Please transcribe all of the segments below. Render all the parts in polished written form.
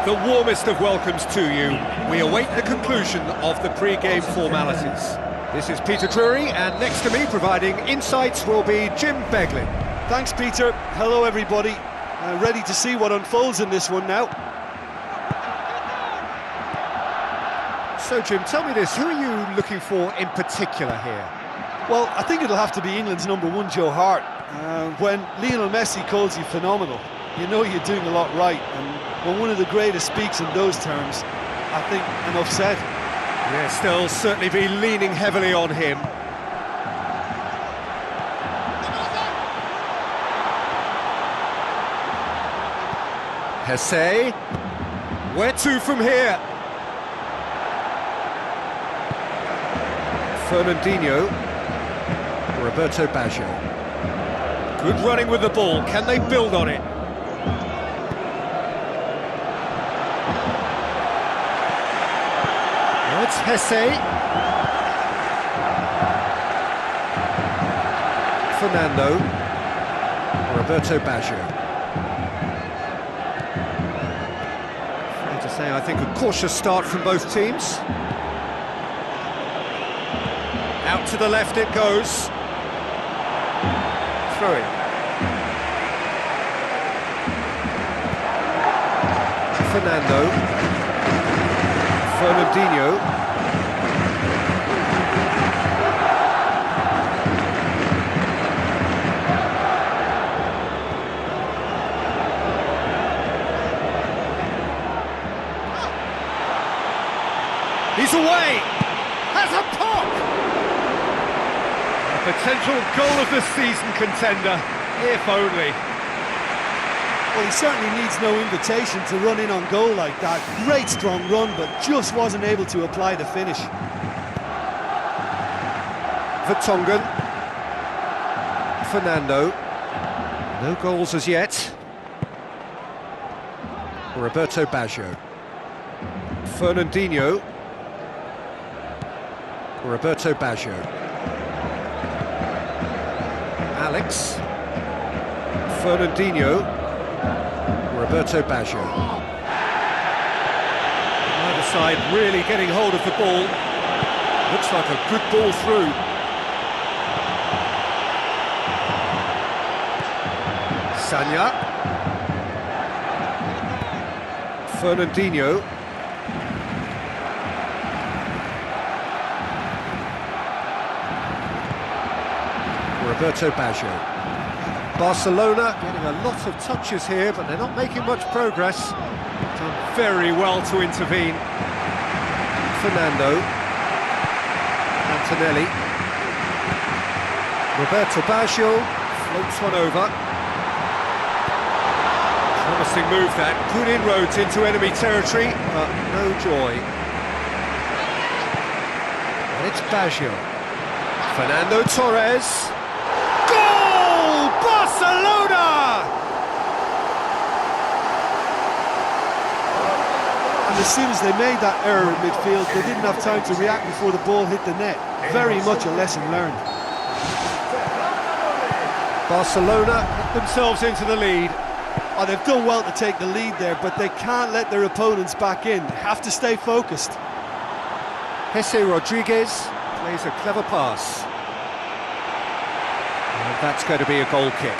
The warmest of welcomes to you. We await the conclusion of the pre-game formalities. This is Peter Drury, and next to me providing insights will be Jim Beglin. Thanks, Peter. Hello, everybody. Ready to see what unfolds in this one now. So, Jim, tell me this, who are you looking for in particular here? Well, I think it'll have to be England's #1, Joe Hart. When Lionel Messi calls you phenomenal, you know you're doing a lot right, and when one of the greatest speaks in those terms, I think enough said. Yes, they'll certainly be leaning heavily on him. Hesse, where to from here? Fernandinho, Roberto Baggio. Good running with the ball, can they build on it? Now it's Hesse. Fernando, Roberto Baggio. Fair to say, I think a cautious start from both teams. Out to the left it goes. Throw it. Fernando. Fernandinho. He's away. Has a pop. A potential goal of the season contender, if only. Well, he certainly needs no invitation to run in on goal like that. Great strong run, but just wasn't able to apply the finish. Vertonghen. Fernando. No goals as yet. Roberto Baggio. Fernandinho. Roberto Baggio. Alex. Fernandinho. Roberto Baggio. Either side really getting hold of the ball. Looks like a good ball through. Sanya. Fernandinho. Roberto Baggio. Barcelona getting a lot of touches here, but they're not making much progress. Done very well to intervene. Fernando. Antonelli. Roberto Baggio floats one over. Promising move that. Good inroads into enemy territory, but no joy. And it's Baggio. Fernando Torres. Barcelona! And as soon as they made that error in midfield, they didn't have time to react before the ball hit the net. Very much a lesson learned. Barcelona put themselves into the lead. Oh, they've done well to take the lead there, but they can't let their opponents back in. They have to stay focused. Jesse Rodriguez plays a clever pass. And that's going to be a goal kick.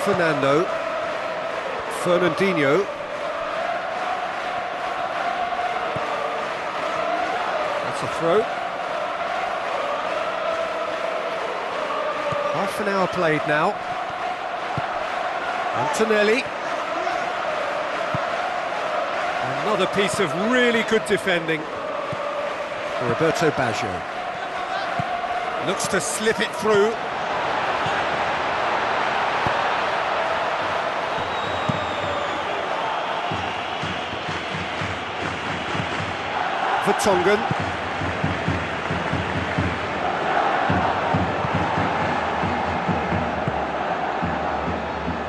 Fernando. Fernandinho. That's a throw. Half an hour played now. Antonelli. Another piece of really good defending. Roberto Baggio. Looks to slip it through. Vertonghen.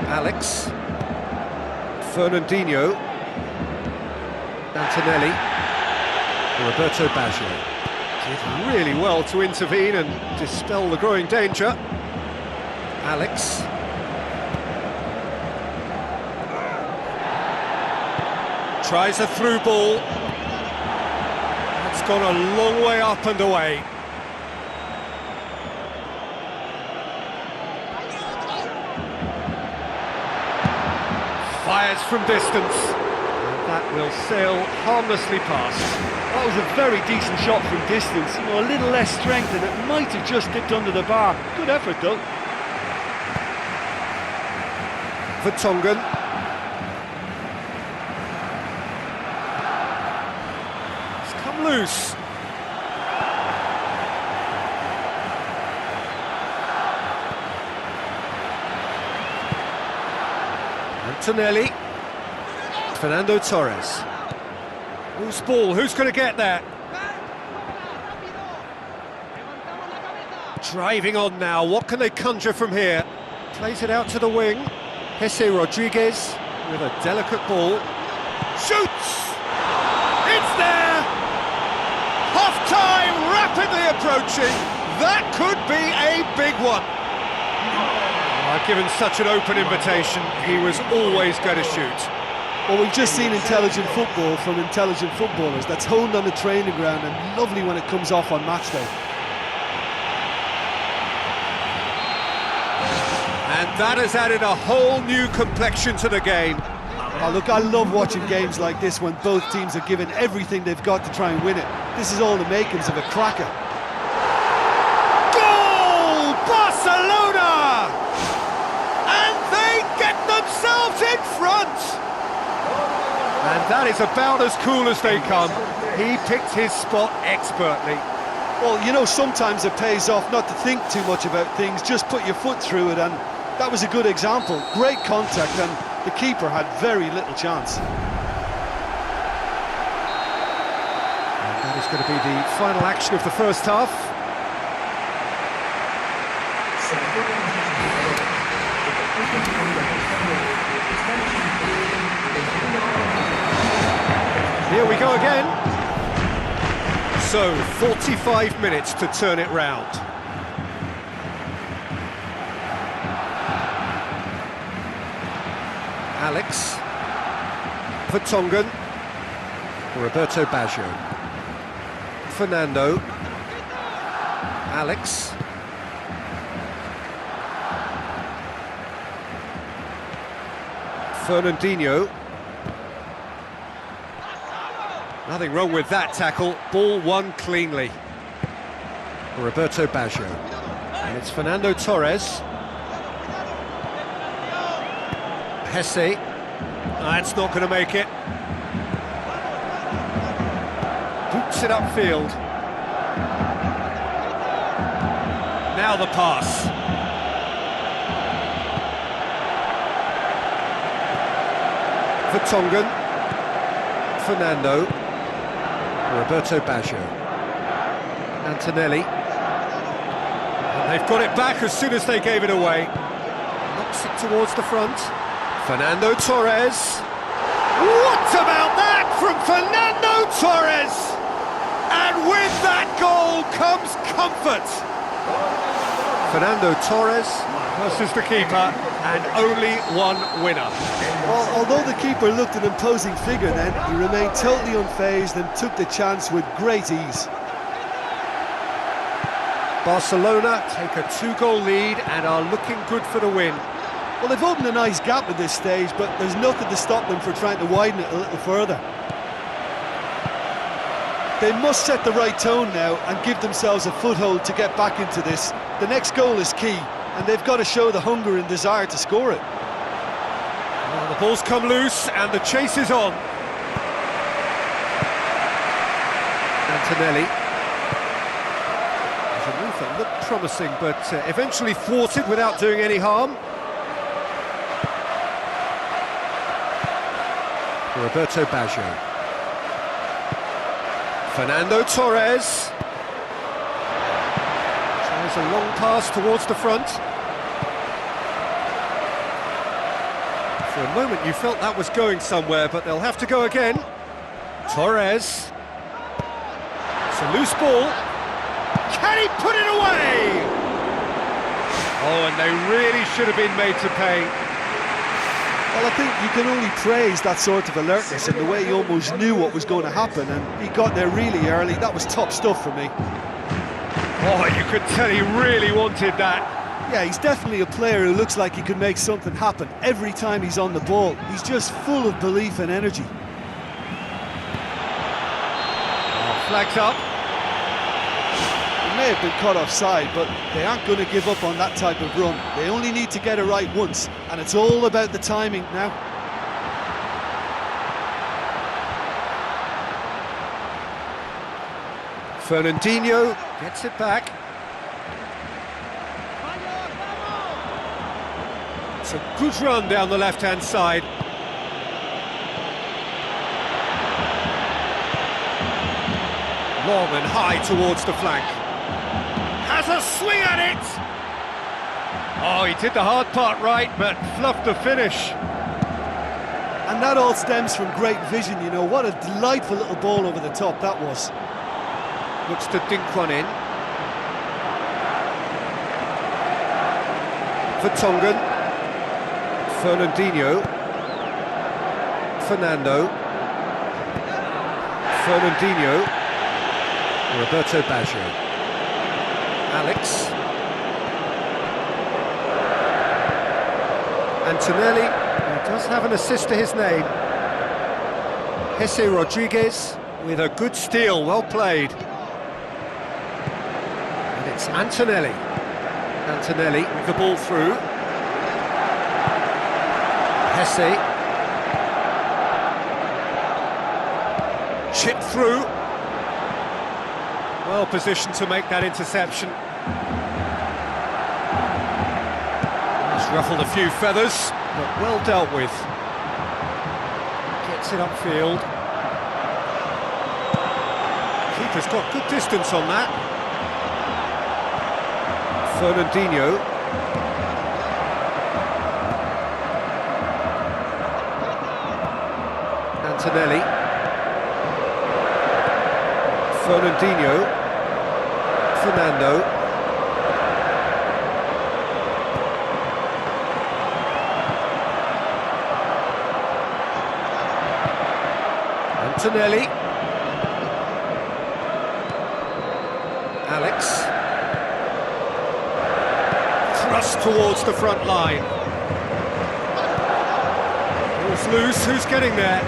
Alex. Fernandinho. Antonelli. Roberto Baggio. Did really well to intervene and dispel the growing danger. Alex. Tries a through ball. That's gone a long way up and away. Fires from distance. And that will sail harmlessly past. That was a very decent shot from distance. You know, a little less strength and it might have just dipped under the bar. Good effort though. Vertonghen. It's come loose. Antonelli. Fernando Torres. Loose ball, who's going to get there? Driving on now, what can they conjure from here? Plays it out to the wing. Jesse Rodriguez with a delicate ball. Shoots! It's there! Half-time rapidly approaching. That could be a big one. Given such an open invitation, he was always going to shoot. Well, we've just seen intelligent football from intelligent footballers. That's honed on the training ground and lovely when it comes off on match day. And that has added a whole new complexion to the game. Oh, look, I love watching games like this when both teams are given everything they've got to try and win it. This is all the makings of a cracker. Goal! Barcelona! And they get themselves in front! And that is about as cool as they come. He picked his spot expertly. Well, you know, sometimes it pays off not to think too much about things, just put your foot through it, and that was a good example. Great contact, and the keeper had very little chance. And that is going to be the final action of the first half. Here we go again. So, 45 minutes to turn it round. Alex. Vertonghen. Roberto Baggio. Fernando. Alex. Fernandinho. Nothing wrong with that tackle. Ball won cleanly. Roberto Baggio. And it's Fernando Torres. Hesse. That's not going to make it. Boots it upfield. Now the pass. Vertonghen. Fernando. Roberto Baggio. Antonelli. And they've got it back as soon as they gave it away. Knocks it towards the front. Fernando Torres. What about that from Fernando Torres? And with that goal comes comfort. Fernando Torres versus the keeper, and only one winner. Well, although the keeper looked an imposing figure then, he remained totally unfazed and took the chance with great ease. Barcelona take a 2-goal lead and are looking good for the win. Well, they've opened a nice gap at this stage, but there's nothing to stop them from trying to widen it a little further. They must set the right tone now and give themselves a foothold to get back into this. The next goal is key, and they've got to show the hunger and desire to score it. Well, the ball's come loose and the chase is on. Antonelli. There's a move that looked promising, but eventually thwarted without doing any harm. Roberto Baggio. Fernando Torres. Tries a long pass towards the front. For a moment you felt that was going somewhere, but they'll have to go again. Torres. It's a loose ball. Can he put it away? Oh, and they really should have been made to pay. Well, I think you can only praise that sort of alertness and the way he almost knew what was going to happen, and he got there really early. That was top stuff for me. Oh, you could tell he really wanted that. Yeah, he's definitely a player who looks like he could make something happen every time he's on the ball. He's just full of belief and energy. Oh, flags up. He may have been caught offside, but they aren't going to give up on that type of run. They only need to get it right once, and it's all about the timing now. Fernandinho gets it back. It's a good run down the left-hand side. Long and high towards the flank. Has a swing at it! Oh, he did the hard part right, but fluffed the finish. And that all stems from great vision, you know. What a delightful little ball over the top that was. Looks to dink one in. For Tongan. Fernandinho. Fernando. Fernandinho. Roberto Baggio. Alex. Antonelli, who does have an assist to his name. Jesse Rodriguez with a good steal, well played. And it's Antonelli. Antonelli with the ball through. Jesse. Chip through. Well positioned to make that interception. He's ruffled a few feathers, but well dealt with. Gets it upfield. Keeper's got good distance on that. Fernandinho. Antonelli. Fernandinho. Fernando. Antonelli. Alex. Thrust towards the front line. Ball's loose, who's getting there?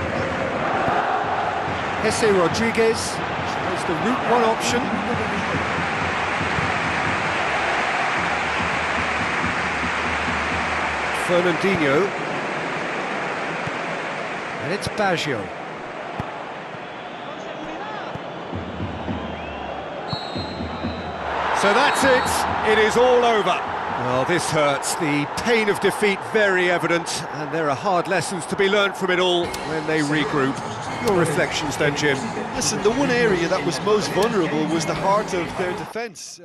Jesse Rodriguez shows the route one option. Fernandinho. And it's Baggio. So that's it. It is all over. Well, this hurts. The pain of defeat very evident, and there are hard lessons to be learnt from it all when they regroup. Your reflections then, Jim? Listen, the one area that was most vulnerable was the heart of their defence.